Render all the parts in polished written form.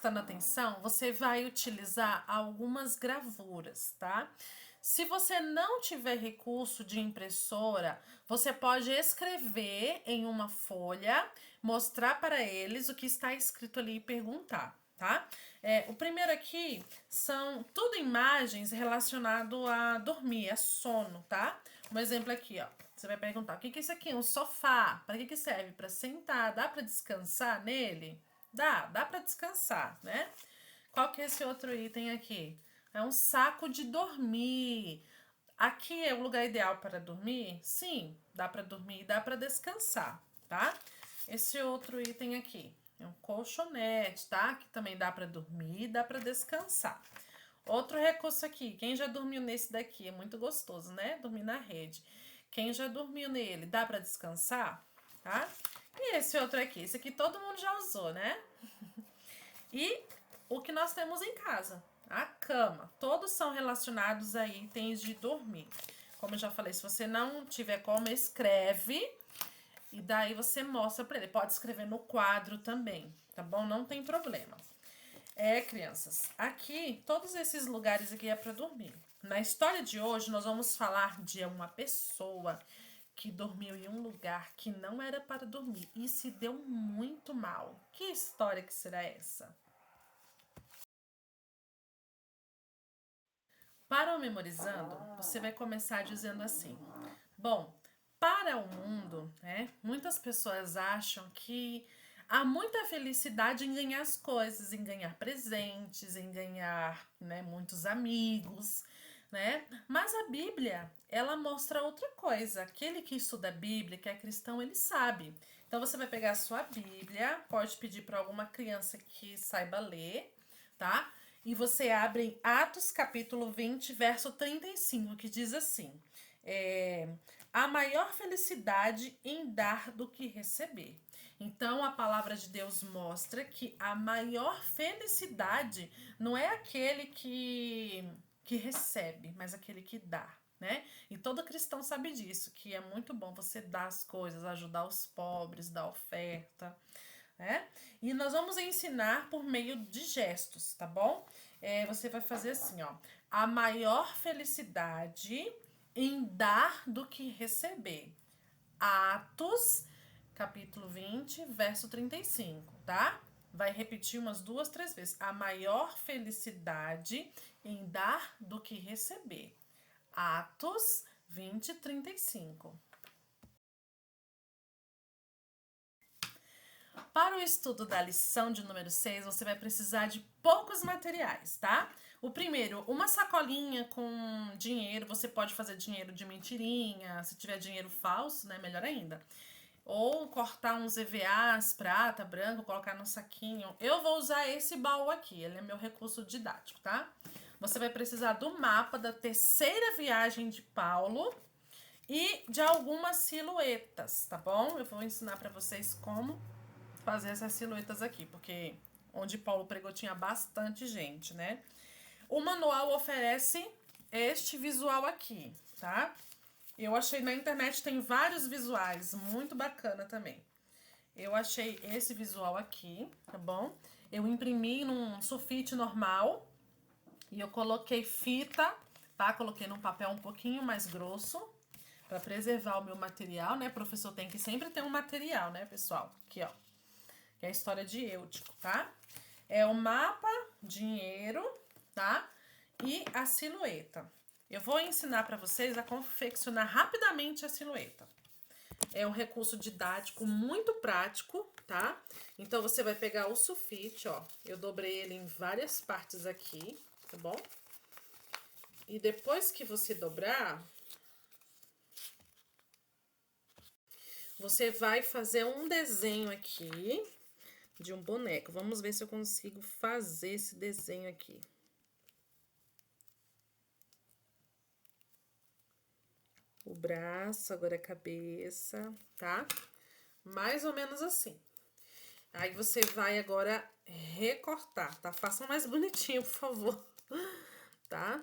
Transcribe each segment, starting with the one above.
prestando atenção, você vai utilizar algumas gravuras, tá? Se você não tiver recurso de impressora, você pode escrever em uma folha, mostrar para eles o que está escrito ali e perguntar, tá? O primeiro aqui são tudo imagens relacionado a dormir, a sono, tá? Um exemplo aqui, ó. Você vai perguntar: o que é isso aqui? Um sofá. Para que serve? Para sentar. Dá para descansar nele? Dá para descansar, né? Qual que é esse outro item aqui? É um saco de dormir. Aqui é o lugar ideal para dormir? Sim, dá para dormir e dá para descansar, tá? Esse outro item aqui é um colchonete, tá? Que também dá para dormir e dá para descansar. Outro recurso aqui, quem já dormiu nesse daqui? É muito gostoso, né? Dormir na rede. Quem já dormiu nele, dá para descansar, tá? E esse outro aqui? Esse aqui todo mundo já usou, né? E o que nós temos em casa, a cama. Todos são relacionados a itens de dormir. Como eu já falei, se você não tiver como, escreve e daí você mostra para ele. Pode escrever no quadro também, tá bom? Não tem problema. Crianças, aqui, todos esses lugares aqui é para dormir. Na história de hoje, nós vamos falar de uma pessoa que dormiu em um lugar que não era para dormir e se deu muito mal. Que história que será essa? Para o memorizando, você vai começar dizendo assim: bom, para o mundo, né, muitas pessoas acham que há muita felicidade em ganhar as coisas, em ganhar presentes, em ganhar, né, muitos amigos, né? Mas a Bíblia, ela mostra outra coisa. Aquele que estuda a Bíblia, que é cristão, ele sabe. Então você vai pegar a sua Bíblia, pode pedir para alguma criança que saiba ler, tá? E você abre em Atos capítulo 20, verso 35, que diz assim: a maior felicidade em dar do que receber. Então a palavra de Deus mostra que a maior felicidade não é aquele que recebe, mas aquele que dá. Né? E todo cristão sabe disso, que é muito bom você dar as coisas, ajudar os pobres, dar oferta, né? E nós vamos ensinar por meio de gestos, tá bom? Você vai fazer assim, ó. A maior felicidade em dar do que receber. Atos, capítulo 20, verso 35, tá? Vai repetir umas 2, 3 vezes. A maior felicidade em dar do que receber. Atos 20, 35. Para o estudo da lição de número 6, você vai precisar de poucos materiais, tá? O primeiro, uma sacolinha com dinheiro. Você pode fazer dinheiro de mentirinha, se tiver dinheiro falso, né? Melhor ainda. Ou cortar uns EVAs, prata, branco, colocar no saquinho. Eu vou usar esse baú aqui, ele é meu recurso didático, tá? Você vai precisar do mapa da terceira viagem de Paulo e de algumas silhuetas, tá bom? Eu vou ensinar para vocês como fazer essas silhuetas aqui, porque onde Paulo pregou tinha bastante gente, né? O manual oferece este visual aqui, tá? Eu achei na internet, tem vários visuais, muito bacana também. Eu achei esse visual aqui, tá bom? Eu imprimi num sulfite normal e eu coloquei fita, tá? Coloquei num papel um pouquinho mais grosso para preservar o meu material, né? Professor tem que sempre ter um material, né, pessoal? Aqui, ó, que é a história de Eutico, tá? É o mapa, dinheiro, tá? E a silhueta. Eu vou ensinar para vocês a confeccionar rapidamente a silhueta. É um recurso didático muito prático, tá? Então você vai pegar o sulfite, ó. Eu dobrei ele em várias partes aqui, tá bom? E depois que você dobrar, você vai fazer um desenho aqui de um boneco. Vamos ver se eu consigo fazer esse desenho aqui. O braço, agora a cabeça, tá? Mais ou menos assim. Aí você vai agora recortar, tá? Faça mais bonitinho, por favor, tá?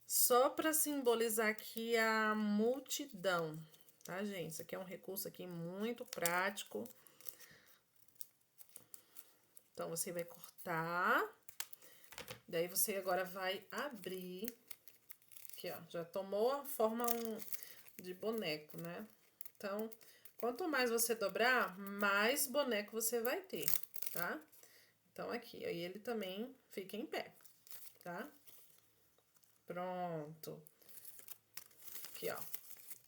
Só para simbolizar aqui a multidão, tá, gente? Isso aqui é um recurso aqui muito prático. Então, você vai cortar. Daí, você agora vai abrir. Aqui, ó. Já tomou a forma de boneco, né? Então, quanto mais você dobrar, mais boneco você vai ter, tá? Então, aqui. Aí, ele também fica em pé, tá? Pronto. Aqui, ó.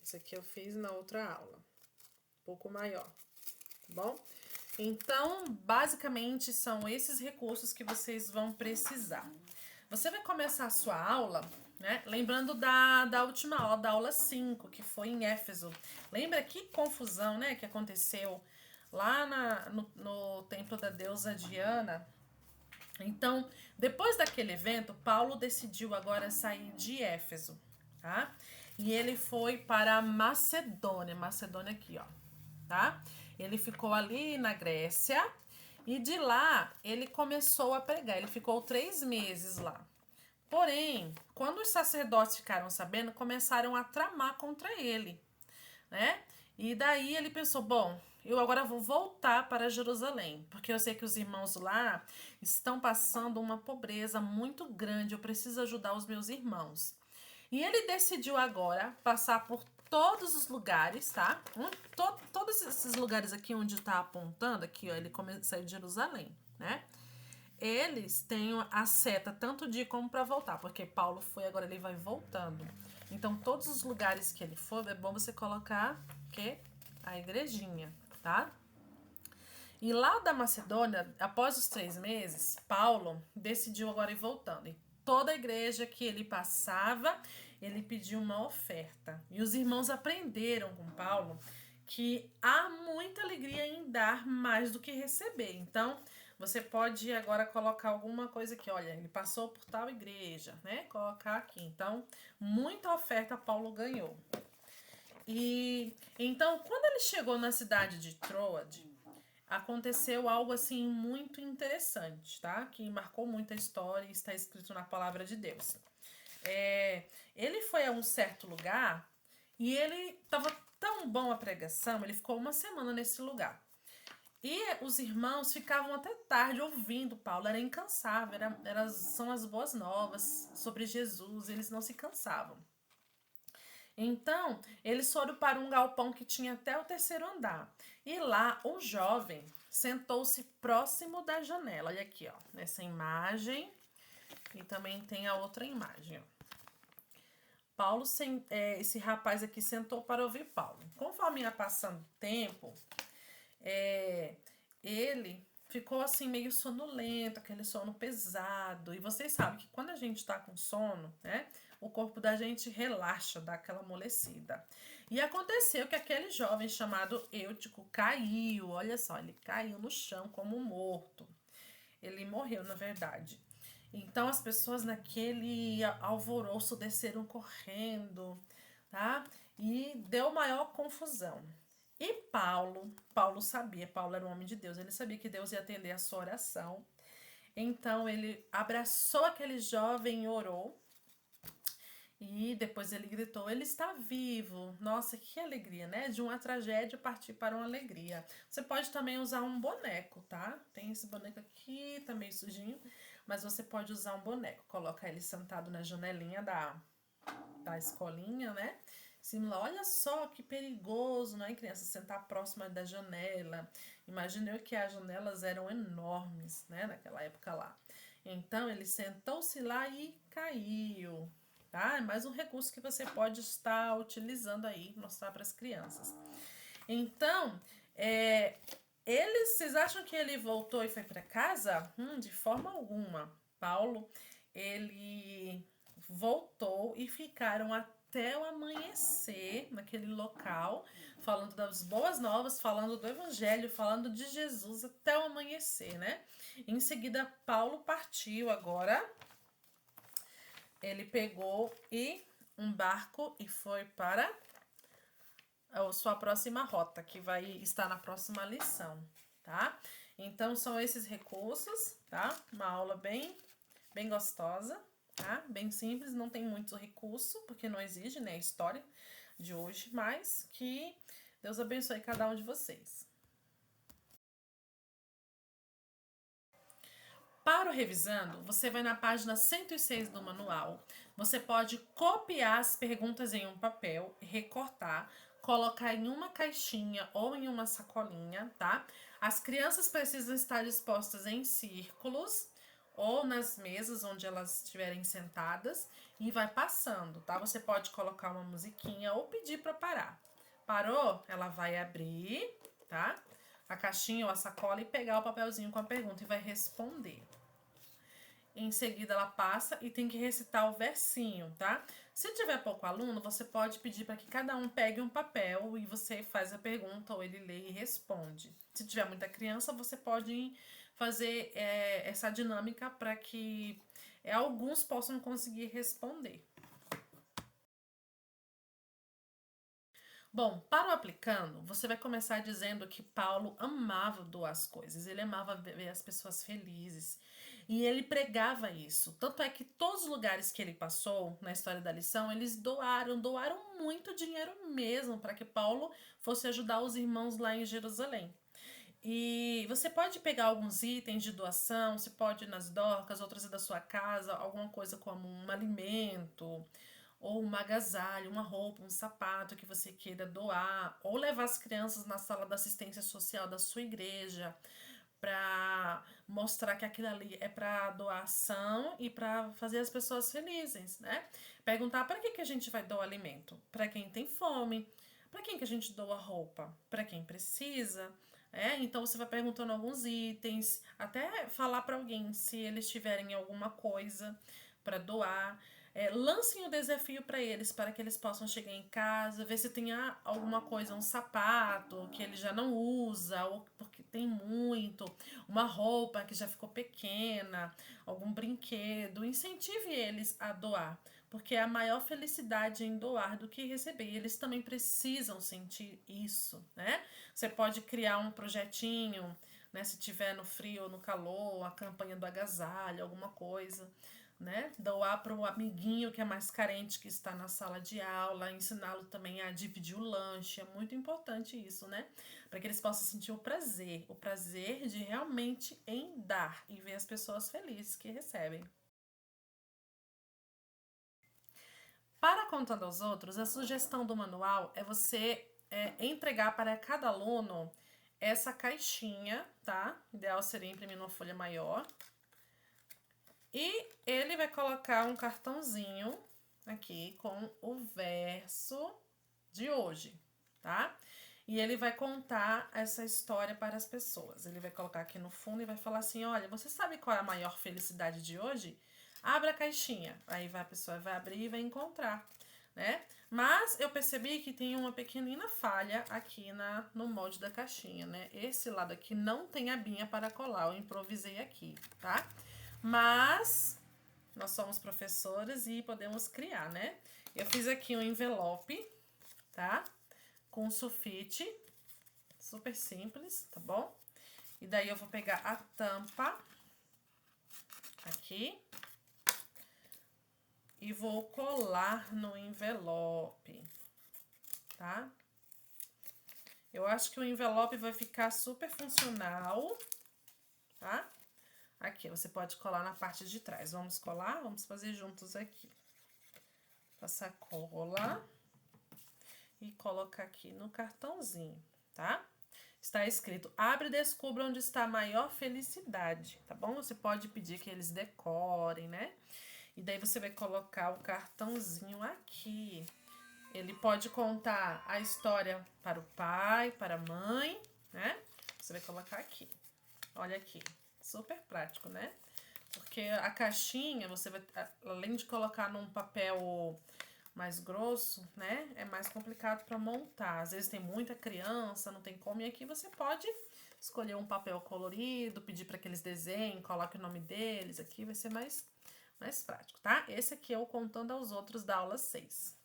Esse aqui eu fiz na outra aula. Um pouco maior, tá bom? Então, basicamente, são esses recursos que vocês vão precisar. Você vai começar a sua aula, né? Lembrando da última aula, da aula 5, que foi em Éfeso. Lembra que confusão, né? Que aconteceu lá no templo da deusa Diana. Então, depois daquele evento, Paulo decidiu agora sair de Éfeso, tá? E ele foi para Macedônia. Macedônia aqui, ó, tá? Ele ficou ali na Grécia e de lá ele começou a pregar. Ele ficou 3 meses lá. Porém, quando os sacerdotes ficaram sabendo, começaram a tramar contra ele, né? E daí ele pensou, bom, eu agora vou voltar para Jerusalém, porque eu sei que os irmãos lá estão passando uma pobreza muito grande, eu preciso ajudar os meus irmãos. E ele decidiu agora passar por todos os lugares, tá? Todos esses lugares aqui onde tá apontando, aqui, ó, ele saiu de Jerusalém, né? Eles têm a seta tanto de ir como para voltar, porque Paulo foi, agora ele vai voltando. Então, todos os lugares que ele for, é bom você colocar que a igrejinha, tá? E lá da Macedônia, após os 3 meses, Paulo decidiu agora ir voltando. E toda a igreja que ele passava, ele pediu uma oferta. E os irmãos aprenderam com Paulo que há muita alegria em dar mais do que receber. Então, você pode agora colocar alguma coisa aqui, olha, ele passou por tal igreja, né? Colocar aqui. Então, muita oferta Paulo ganhou. E então, quando ele chegou na cidade de Troade, aconteceu algo assim muito interessante, tá? Que marcou muito a história e está escrito na palavra de Deus. Ele foi a um certo lugar e ele estava tão bom a pregação, ele ficou uma semana nesse lugar. E os irmãos ficavam até tarde ouvindo Paulo, era incansável, são as boas novas sobre Jesus, eles não se cansavam. Então, eles foram para um galpão que tinha até o 3º andar. E lá, um jovem sentou-se próximo da janela. Olha aqui, ó, nessa imagem. E também tem a outra imagem, ó. Paulo, esse rapaz aqui sentou para ouvir Paulo. Conforme ia passando o tempo, ele ficou assim meio sonolento, aquele sono pesado. E vocês sabem que quando a gente tá com sono, né, o corpo da gente relaxa, dá aquela amolecida. E aconteceu que aquele jovem chamado Eutico caiu, olha só, ele caiu no chão como morto. Ele morreu, na verdade. Então as pessoas naquele alvoroço desceram correndo, tá? E deu maior confusão. E Paulo sabia, Paulo era um homem de Deus, ele sabia que Deus ia atender a sua oração. Então ele abraçou aquele jovem e orou. E depois ele gritou, ele está vivo. Nossa, que alegria, né? De uma tragédia partir para uma alegria. Você pode também usar um boneco, tá? Tem esse boneco aqui, tá meio sujinho. Mas você pode usar um boneco. Coloca ele sentado na janelinha da escolinha, né? Simula, olha só que perigoso, não é, criança? Sentar próxima da janela. Imaginei que as janelas eram enormes, né? Naquela época lá. Então, ele sentou-se lá e caiu, tá? É mais um recurso que você pode estar utilizando aí, mostrar para as crianças. Então, vocês acham que ele voltou e foi para casa? De forma alguma. Paulo, ele voltou e ficaram até o amanhecer naquele local, falando das boas novas, falando do evangelho, falando de Jesus até o amanhecer, né? Em seguida, Paulo partiu agora. Ele pegou um barco e foi para a sua próxima rota, que vai estar na próxima lição, tá? Então, são esses recursos, tá? Uma aula bem gostosa, tá? Bem simples, não tem muito recurso, porque não exige, né, a história de hoje, mas que Deus abençoe cada um de vocês. Para o revisando, você vai na página 106 do manual. Você pode copiar as perguntas em um papel, recortar, colocar em uma caixinha ou em uma sacolinha, tá? As crianças precisam estar dispostas em círculos ou nas mesas onde elas estiverem sentadas e vai passando, tá? Você pode colocar uma musiquinha ou pedir para parar. Parou? Ela vai abrir, tá? A caixinha ou a sacola e pegar o papelzinho com a pergunta e vai responder. Em seguida, ela passa e tem que recitar o versinho, tá? Se tiver pouco aluno, você pode pedir para que cada um pegue um papel e você faz a pergunta ou ele lê e responde. Se tiver muita criança, você pode fazer essa dinâmica para que alguns possam conseguir responder. Bom, para o aplicando, você vai começar dizendo que Paulo amava doar as coisas, ele amava ver as pessoas felizes e ele pregava isso. Tanto é que todos os lugares que ele passou na história da lição, eles doaram muito dinheiro mesmo para que Paulo fosse ajudar os irmãos lá em Jerusalém. E você pode pegar alguns itens de doação, você pode ir nas docas, outras da sua casa, alguma coisa como um alimento, ou um agasalho, uma roupa, um sapato que você queira doar, ou levar as crianças na sala da assistência social da sua igreja para mostrar que aquilo ali é para doação e para fazer as pessoas felizes, né? Perguntar para que a gente vai doar alimento? Para quem tem fome. Para quem que a gente doa roupa? Para quem precisa. Então você vai perguntando alguns itens, até falar para alguém se eles tiverem alguma coisa para doar. Lancem o desafio para eles, para que eles possam chegar em casa, ver se tem alguma coisa, um sapato que ele já não usa, ou porque tem muito, uma roupa que já ficou pequena, algum brinquedo. Incentive eles a doar, porque é a maior felicidade em doar do que receber. E eles também precisam sentir isso, né? Você pode criar um projetinho, né? Se tiver no frio ou no calor, a campanha do agasalho, alguma coisa, né? Doar para o amiguinho que é mais carente, que está na sala de aula, ensiná-lo também a dividir o lanche. É muito importante isso, né? Para que eles possam sentir o prazer de realmente em dar e ver as pessoas felizes que recebem. Para contando aos outros, a sugestão do manual é você entregar para cada aluno essa caixinha, tá? O ideal seria imprimir numa folha maior. E ele vai colocar um cartãozinho aqui com o verso de hoje, tá? E ele vai contar essa história para as pessoas. Ele vai colocar aqui no fundo e vai falar assim: olha, você sabe qual é a maior felicidade de hoje? Abra a caixinha. Aí a pessoa vai abrir e vai encontrar, né? Mas eu percebi que tem uma pequenina falha aqui no molde da caixinha, né? Esse lado aqui não tem a binha para colar, eu improvisei aqui, tá? Mas nós somos professores e podemos criar, né? Eu fiz aqui um envelope, tá? Com sulfite, super simples, tá bom? E daí eu vou pegar a tampa aqui e vou colar no envelope, tá? Eu acho que o envelope vai ficar super funcional, tá? Aqui, você pode colar na parte de trás. Vamos colar? Vamos fazer juntos aqui. Passar cola e colocar aqui no cartãozinho, tá? Está escrito: abre e descubra onde está a maior felicidade, tá bom? Você pode pedir que eles decorem, né? E daí você vai colocar o cartãozinho aqui. Ele pode contar a história para o pai, para a mãe, né? Você vai colocar aqui. Olha aqui. Super prático, né? Porque a caixinha, você vai, além de colocar num papel mais grosso, né? É mais complicado para montar. Às vezes tem muita criança, não tem como. E aqui você pode escolher um papel colorido, pedir para que eles desenhem, coloque o nome deles aqui, vai ser mais prático, tá? Esse aqui é o Contando aos Outros da aula 6.